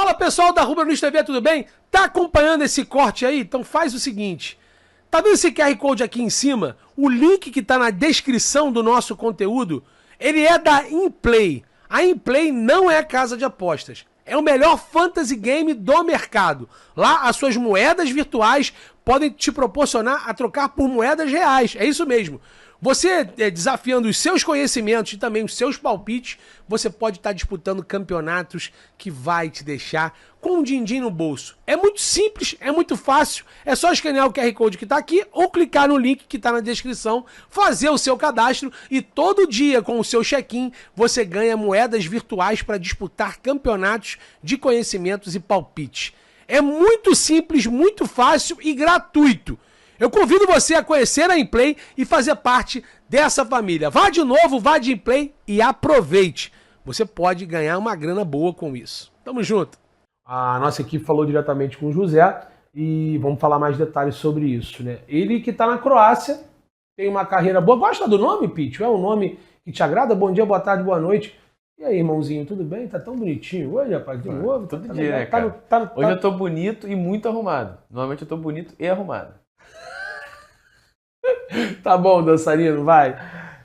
Fala pessoal da Rubro News TV, tudo bem? Tá acompanhando esse corte aí? Então faz o seguinte, tá vendo esse QR Code aqui em cima? O link que tá na descrição do nosso conteúdo, ele é da Inplay. A Inplay não é casa de apostas, é o melhor fantasy game do mercado. Lá as suas moedas virtuais podem te proporcionar a trocar por moedas reais, é isso mesmo. Você, desafiando os seus conhecimentos e também os seus palpites, você pode estar disputando campeonatos que vai te deixar com um din-din no bolso. É muito simples, é muito fácil, é só escanear o QR Code que está aqui ou clicar no link que está na descrição, fazer o seu cadastro e todo dia com o seu check-in você ganha moedas virtuais para disputar campeonatos de conhecimentos e palpites. É muito simples, muito fácil e gratuito. Eu convido você a conhecer a Inplay e fazer parte dessa família. Vá de novo, vá de Inplay e aproveite. Você pode ganhar uma grana boa com isso. Tamo junto. A nossa equipe falou diretamente com o José e vamos falar mais detalhes sobre isso, né? Ele que tá na Croácia, tem uma carreira boa. Gosta do nome, Pitch? É um nome que te agrada? Bom dia, boa tarde, boa noite. E aí, irmãozinho, tudo bem? Tá tão bonitinho hoje, rapaz? De novo? Todo dia, né, cara? Hoje eu tô bonito e muito arrumado. Normalmente eu tô bonito e arrumado. Tá bom, dançarino, vai.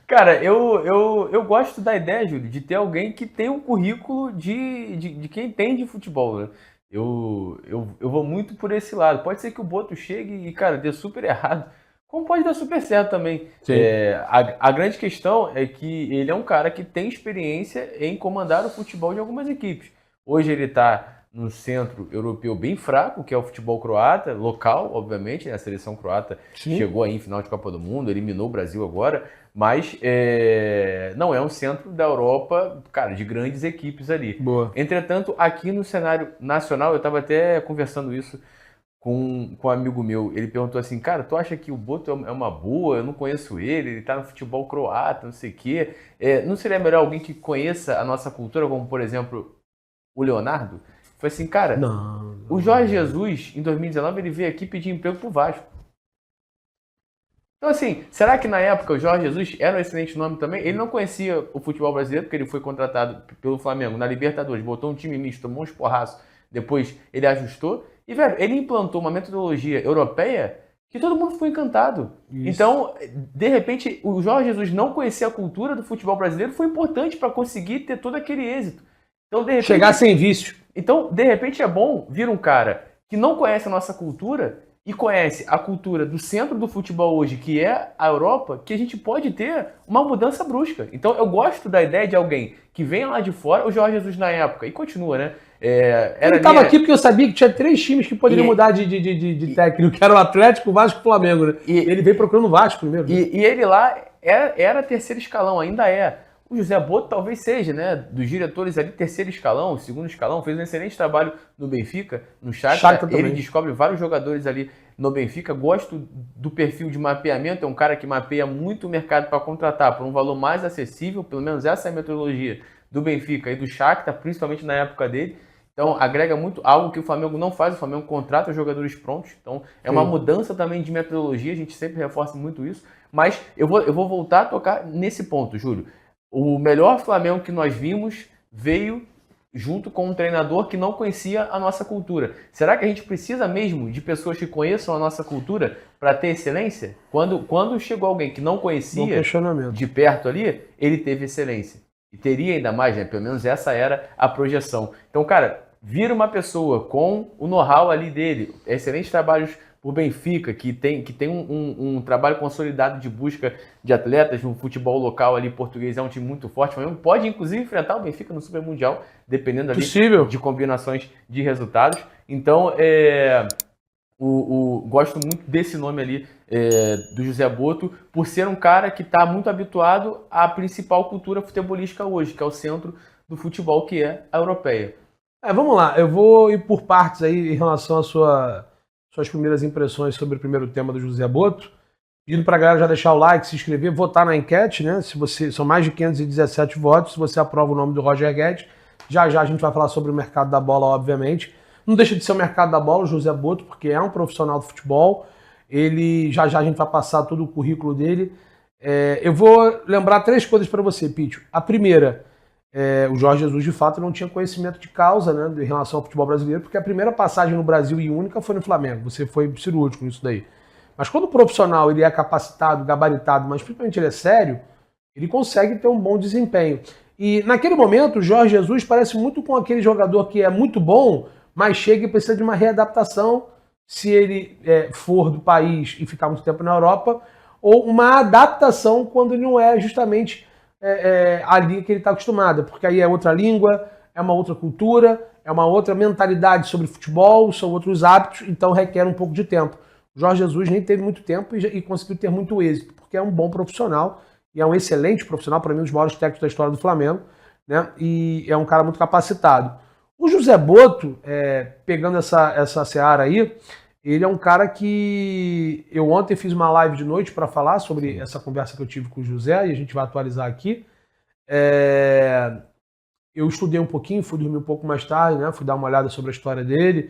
Cara, eu gosto da ideia, Júlio, de ter alguém que tem um currículo de quem entende futebol, né? Eu vou muito por esse lado. Pode ser que o Boto chegue e, cara, dê super errado, como pode dar super certo também. A grande questão é que ele é um cara que tem experiência em comandar o futebol de algumas equipes. Hoje ele tá num centro europeu bem fraco, que é o futebol croata, local, obviamente, né? A seleção croata chegou aí em final de Copa do Mundo, eliminou o Brasil agora, mas não é um centro da Europa, cara, de grandes equipes ali. Boa. Entretanto, aqui no cenário nacional, eu estava até conversando isso com um amigo meu, ele perguntou assim, cara, tu acha que o Boto é uma boa? Eu não conheço ele tá no futebol croata, não sei o quê. Não seria melhor alguém que conheça a nossa cultura, como, por exemplo, o Leonardo? Foi assim, cara, o Jorge Jesus, em 2019, ele veio aqui pedir emprego pro Vasco. Então, assim, será que na época o Jorge Jesus era um excelente nome também? Ele não conhecia o futebol brasileiro, porque ele foi contratado pelo Flamengo na Libertadores, botou um time misto, tomou uns porraços, depois ele ajustou. E, velho, ele implantou uma metodologia europeia que todo mundo ficou encantado. Isso. Então, de repente, o Jorge Jesus não conhecer a cultura do futebol brasileiro foi importante para conseguir ter todo aquele êxito. Então, de repente, chegar sem vício. Então, de repente, é bom vir um cara que não conhece a nossa cultura e conhece a cultura do centro do futebol hoje, que é a Europa, que a gente pode ter uma mudança brusca. Então, eu gosto da ideia de alguém que venha lá de fora, o Jorge Jesus na época, e continua, né? Ele estava aqui porque eu sabia que tinha 3 times que poderiam mudar de técnico, que era o Atlético, o Vasco e o Flamengo, né? Ele veio procurando o Vasco primeiro. Né? E ele lá era terceiro escalão, ainda é. O José Boto talvez seja, né, dos diretores ali, terceiro escalão, segundo escalão, fez um excelente trabalho no Benfica, no Shakhtar, ele descobre vários jogadores ali no Benfica, gosto do perfil de mapeamento, é um cara que mapeia muito o mercado para contratar por um valor mais acessível, pelo menos essa é a metodologia do Benfica e do Shakhtar, principalmente na época dele, então agrega muito, algo que o Flamengo não faz, o Flamengo contrata jogadores prontos, então é uma mudança também de metodologia, a gente sempre reforça muito isso, mas eu vou voltar a tocar nesse ponto, Júlio. O melhor Flamengo que nós vimos veio junto com um treinador que não conhecia a nossa cultura. Será que a gente precisa mesmo de pessoas que conheçam a nossa cultura para ter excelência? Quando chegou alguém que não conhecia de perto ali, ele teve excelência. E teria ainda mais, né? Pelo menos essa era a projeção. Então, cara, vira uma pessoa com o know-how ali dele, excelentes trabalhos por Benfica, que tem um trabalho consolidado de busca de atletas no futebol local ali português, é um time muito forte, pode inclusive enfrentar o Benfica no Super Mundial, dependendo ali de combinações de resultados. Então, gosto muito desse nome ali, do José Boto, por ser um cara que está muito habituado à principal cultura futebolística hoje, que é o centro do futebol, que é a europeia. Vamos lá, eu vou ir por partes aí em relação à suas primeiras impressões sobre o primeiro tema do José Boto. Pedindo para a galera já deixar o like, se inscrever, votar na enquete, né? São mais de 517 votos, se você aprova o nome do Roger Guedes. Já a gente vai falar sobre o mercado da bola, obviamente. Não deixa de ser o mercado da bola, o José Boto, porque é um profissional do futebol. Já a gente vai passar todo o currículo dele. Eu vou lembrar 3 coisas para você, Pitio. A primeira, o Jorge Jesus, de fato, não tinha conhecimento de causa, né, em relação ao futebol brasileiro, porque a primeira passagem no Brasil e única foi no Flamengo. Você foi cirúrgico nisso daí. Mas quando o profissional ele é capacitado, gabaritado, mas principalmente ele é sério, ele consegue ter um bom desempenho. E naquele momento, o Jorge Jesus parece muito com aquele jogador que é muito bom, mas chega e precisa de uma readaptação, se ele for do país e ficar muito tempo na Europa, ou uma adaptação quando ele não é justamente ali que ele está acostumado, porque aí é outra língua, é uma outra cultura, é uma outra mentalidade sobre futebol, são outros hábitos, então requer um pouco de tempo. O Jorge Jesus nem teve muito tempo e conseguiu ter muito êxito, porque é um bom profissional, e é um excelente profissional, para mim, um dos maiores técnicos da história do Flamengo, né? E é um cara muito capacitado. O José Botto, pegando essa seara aí, ele é um cara que eu ontem fiz uma live de noite para falar sobre essa conversa que eu tive com o José, e a gente vai atualizar aqui. Eu estudei um pouquinho, fui dormir um pouco mais tarde, né? Fui dar uma olhada sobre a história dele.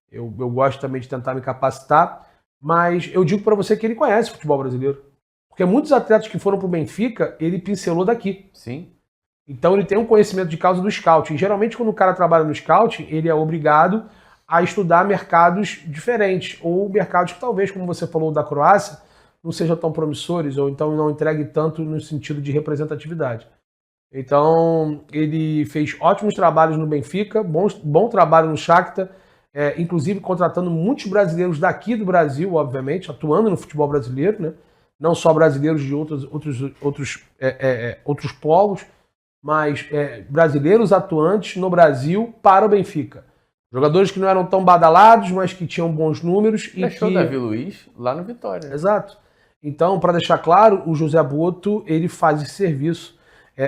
Eu gosto também de tentar me capacitar, mas eu digo para você que ele conhece o futebol brasileiro. Porque muitos atletas que foram para o Benfica, ele pincelou daqui. Sim. Então ele tem um conhecimento de causa do scouting. Geralmente, quando o cara trabalha no scouting, ele é obrigado a estudar mercados diferentes. Ou mercados que talvez, como você falou, da Croácia, não sejam tão promissores, ou então não entregue tanto no sentido de representatividade. Então, ele fez ótimos trabalhos no Benfica, bom trabalho no Shakhtar, inclusive contratando muitos brasileiros daqui do Brasil, obviamente, atuando no futebol brasileiro, né? Não só brasileiros de outros polos, mas brasileiros atuantes no Brasil para o Benfica. Jogadores que não eram tão badalados, mas que tinham bons números. Deixou o Davi Luiz lá no Vitória. Exato. Então, para deixar claro, o José Botto, ele faz esse serviço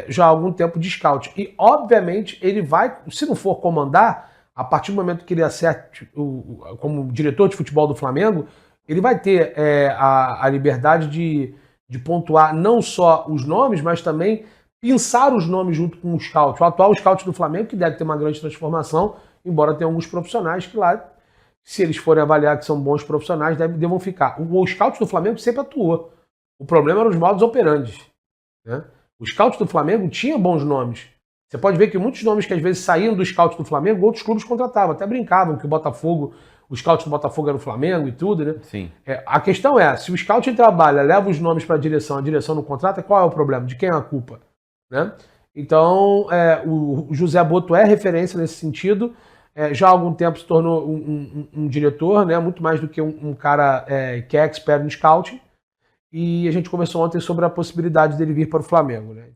já há algum tempo de scout. E, obviamente, ele vai, se não for comandar, a partir do momento que ele acerte como diretor de futebol do Flamengo, ele vai ter a liberdade de pontuar não só os nomes, mas também pensar os nomes junto com o scout. O atual scout do Flamengo, que deve ter uma grande transformação, embora tenha alguns profissionais que lá, se eles forem avaliar que são bons profissionais, devam ficar. O scout do Flamengo sempre atuou. O problema eram os modus operandi, né? O scout do Flamengo tinha bons nomes. Você pode ver que muitos nomes que às vezes saíam do scout do Flamengo, outros clubes contratavam, até brincavam que o scout do Botafogo era o Flamengo e tudo, né? Sim. A questão é, se o scout trabalha, leva os nomes para a direção não contrata, qual é o problema? De quem é a culpa? Né? Então, o José Botto é referência nesse sentido. Já há algum tempo se tornou um diretor, né? Muito mais do que um cara que é expert no scouting. E a gente conversou ontem sobre a possibilidade dele vir para o Flamengo, né?